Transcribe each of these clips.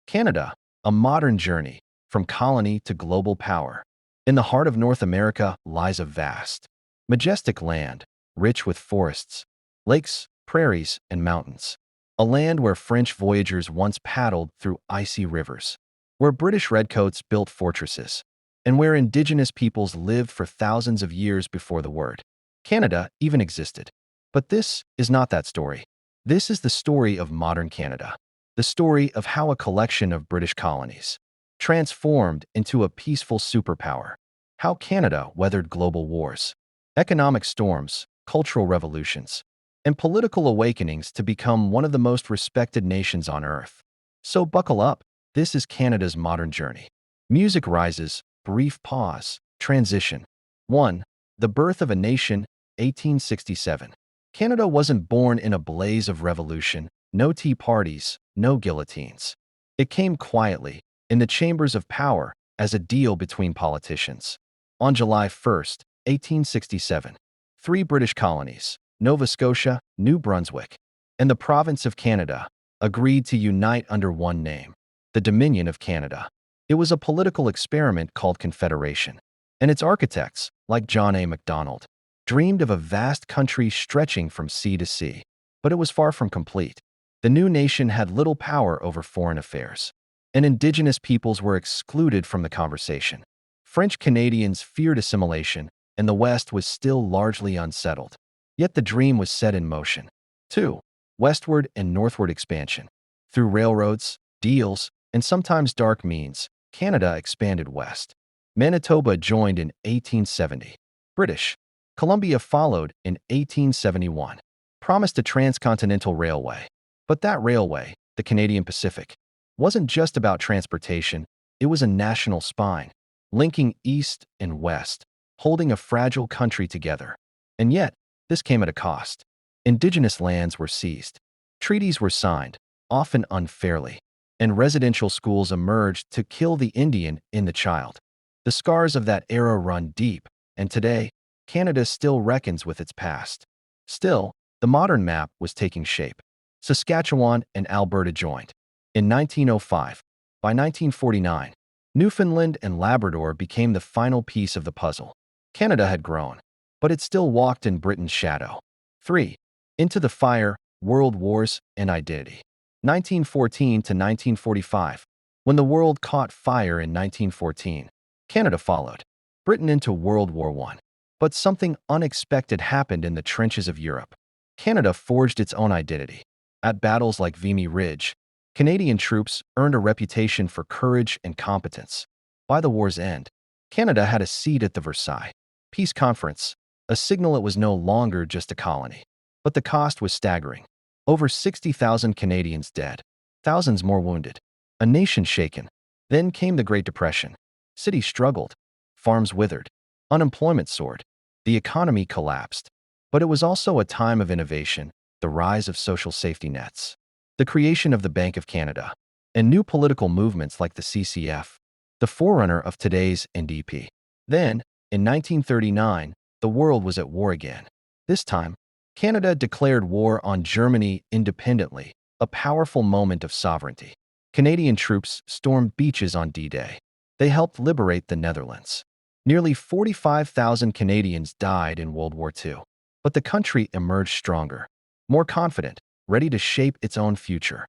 Canada, a modern journey from colony to global power. In the heart of North America lies a vast, majestic land, rich with forests, lakes, prairies, and mountains. A land where French voyagers once paddled through icy rivers, where British redcoats built fortresses, and where Indigenous peoples lived for thousands of years before the word Canada even existed. But this is not that story. This is the story of modern Canada, the story of how a collection of British colonies transformed into a peaceful superpower, how Canada weathered global wars, economic storms, cultural revolutions, and political awakenings to become one of the most respected nations on Earth. So buckle up, this is Canada's modern journey. Music rises, brief pause, transition. 1. The birth of a nation, 1867. Canada wasn't born in a blaze of revolution, no tea parties, no guillotines. It came quietly, in the chambers of power, as a deal between politicians. On July 1st, 1867, three British colonies, Nova Scotia, New Brunswick, and the province of Canada, agreed to unite under one name, the Dominion of Canada. It was a political experiment called Confederation, and its architects, like John A. Macdonald, dreamed of a vast country stretching from sea to sea. But it was far from complete. The new nation had little power over foreign affairs, and Indigenous peoples were excluded from the conversation. French Canadians feared assimilation, and the West was still largely unsettled. Yet the dream was set in motion. 2. Westward and northward expansion. Through railroads, deals, and sometimes dark means, Canada expanded west. Manitoba joined in 1870. British Columbia followed in 1871, promised a transcontinental railway. But that railway, the Canadian Pacific, wasn't just about transportation, it was a national spine, linking east and west, holding a fragile country together. And yet, this came at a cost. Indigenous lands were seized. Treaties were signed, often unfairly, and residential schools emerged to kill the Indian in the child. The scars of that era run deep, and today, Canada still reckons with its past. Still, the modern map was taking shape. Saskatchewan and Alberta joined in 1905. By 1949, Newfoundland and Labrador became the final piece of the puzzle. Canada had grown, but it still walked in Britain's shadow. 3. Into the fire, world wars, and identity. 1914 to 1945. When the world caught fire in 1914, Canada followed Britain into World War I. But something unexpected happened in the trenches of Europe. Canada forged its own identity. At battles like Vimy Ridge, Canadian troops earned a reputation for courage and competence. By the war's end, Canada had a seat at the Versailles Peace Conference, a signal it was no longer just a colony. But the cost was staggering. Over 60,000 Canadians dead, thousands more wounded, a nation shaken. Then came the Great Depression. Cities struggled, farms withered, unemployment soared, the economy collapsed. But it was also a time of innovation, the rise of social safety nets, the creation of the Bank of Canada, and new political movements like the CCF, the forerunner of today's NDP. Then, in 1939, the world was at war again. This time, Canada declared war on Germany independently, a powerful moment of sovereignty. Canadian troops stormed beaches on D-Day. They helped liberate the Netherlands. Nearly 45,000 Canadians died in World War II. But the country emerged stronger, more confident, ready to shape its own future.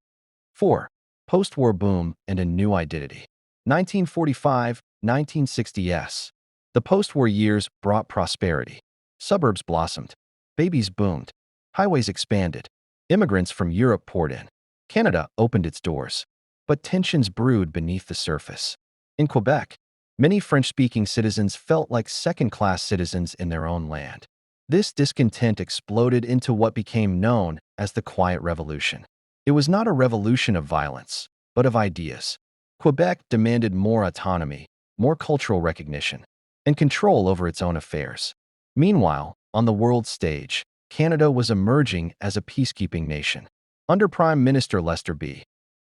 4. Post-war boom and a new identity. 1945, 1960s. The post-war years brought prosperity. Suburbs blossomed. Babies boomed. Highways expanded. Immigrants from Europe poured in. Canada opened its doors. But tensions brewed beneath the surface. In Quebec, many French-speaking citizens felt like second-class citizens in their own land. This discontent exploded into what became known as the Quiet Revolution. It was not a revolution of violence, but of ideas. Quebec demanded more autonomy, more cultural recognition, and control over its own affairs. Meanwhile, on the world stage, Canada was emerging as a peacekeeping nation. Under Prime Minister Lester B.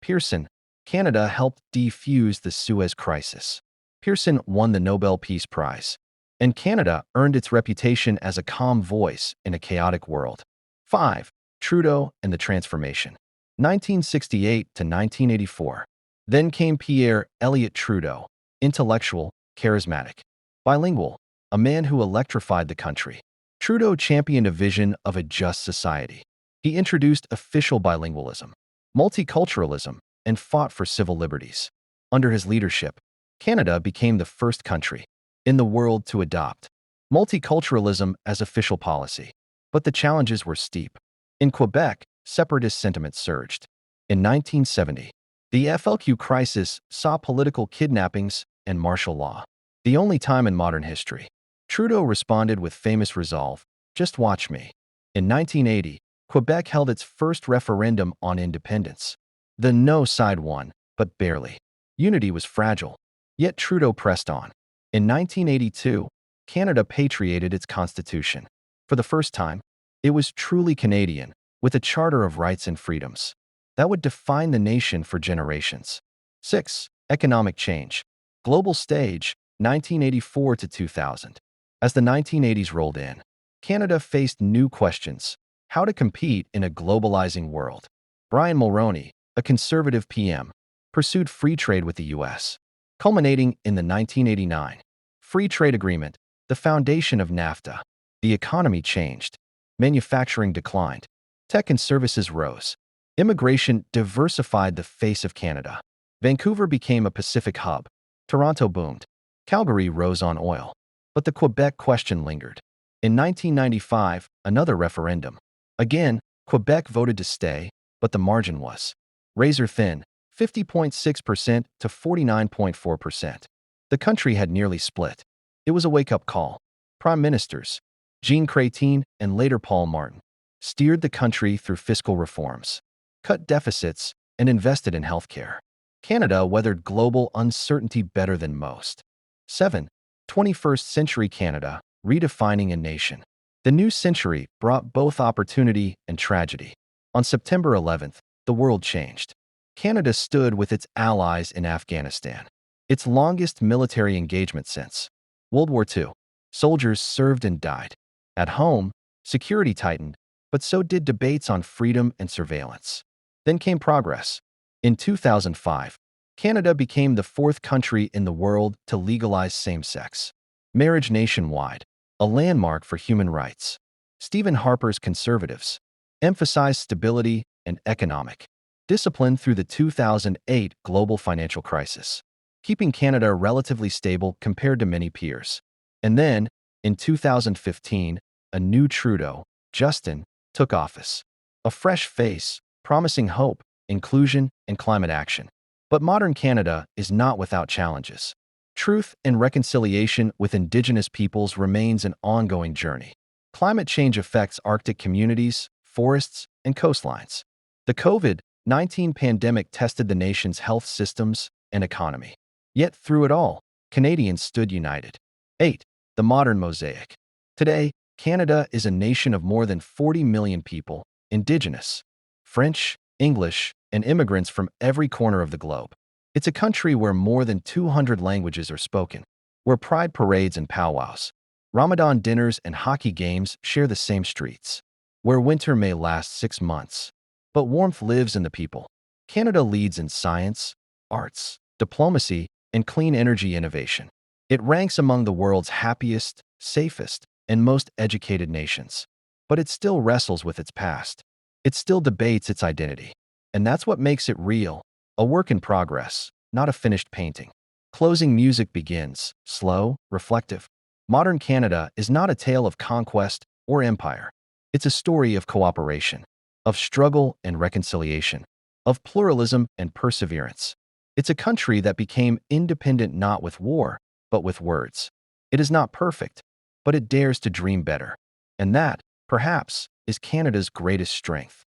Pearson, Canada helped defuse the Suez Crisis. Pearson won the Nobel Peace Prize, and Canada earned its reputation as a calm voice in a chaotic world. 5. Trudeau and the Transformation. 1968 to 1984. Then came Pierre Elliott Trudeau, intellectual, charismatic, bilingual, a man who electrified the country. Trudeau championed a vision of a just society. He introduced official bilingualism, multiculturalism, and fought for civil liberties. Under his leadership, Canada became the first country in the world to adopt multiculturalism as official policy. But the challenges were steep. In Quebec, separatist sentiment surged. In 1970, the FLQ crisis saw political kidnappings and martial law. The only time in modern history. Trudeau responded with famous resolve, "Just watch me." In 1980, Quebec held its first referendum on independence. The no side won, but barely. Unity was fragile, yet Trudeau pressed on. In 1982, Canada patriated its constitution. For the first time, it was truly Canadian, with a charter of rights and freedoms that would define the nation for generations. 6. Economic change. Global stage, 1984 to 2000. As the 1980s rolled in, Canada faced new questions: how to compete in a globalizing world. Brian Mulroney, a conservative PM, pursued free trade with the U.S., culminating in the 1989 Free Trade Agreement, the foundation of NAFTA. The economy changed. Manufacturing declined. Tech and services rose. Immigration diversified the face of Canada. Vancouver became a Pacific hub. Toronto boomed. Calgary rose on oil. But the Quebec question lingered. In 1995, another referendum. Again, Quebec voted to stay, but the margin was razor thin, 50.6% to 49.4%. The country had nearly split. It was a wake-up call. Prime ministers, Jean Chrétien and later Paul Martin, steered the country through fiscal reforms, cut deficits, and invested in healthcare. Canada weathered global uncertainty better than most. 7. 21st century Canada, redefining a nation. The new century brought both opportunity and tragedy. On September 11th, the world changed. Canada stood with its allies in Afghanistan, its longest military engagement since World War II. Soldiers served and died. At home, security tightened, but so did debates on freedom and surveillance. Then came progress. In 2005, Canada became the fourth country in the world to legalize same-sex marriage nationwide, a landmark for human rights. Stephen Harper's Conservatives emphasized stability and economic discipline through the 2008 global financial crisis, keeping Canada relatively stable compared to many peers. And then, in 2015, a new Trudeau, Justin, took office. A fresh face, promising hope, inclusion, and climate action. But modern Canada is not without challenges. Truth and reconciliation with Indigenous peoples remains an ongoing journey. Climate change affects Arctic communities, forests, and coastlines. The COVID-19 pandemic tested the nation's health systems and economy. Yet through it all, Canadians stood united. 8. The modern mosaic. Today, Canada is a nation of more than 40 million people, Indigenous, French, English, and immigrants from every corner of the globe. It's a country where more than 200 languages are spoken, where pride parades and powwows, Ramadan dinners and hockey games share the same streets, where winter may last 6 months, but warmth lives in the people. Canada leads in science, arts, diplomacy, and clean energy innovation. It ranks among the world's happiest, safest, and most educated nations. But it still wrestles with its past. It still debates its identity. And that's what makes it real, a work in progress, not a finished painting. Closing music begins, slow, reflective. Modern Canada is not a tale of conquest or empire. It's a story of cooperation, of struggle and reconciliation, of pluralism and perseverance. It's a country that became independent not with war, but with words. It is not perfect, but it dares to dream better. And that, perhaps, is Canada's greatest strength.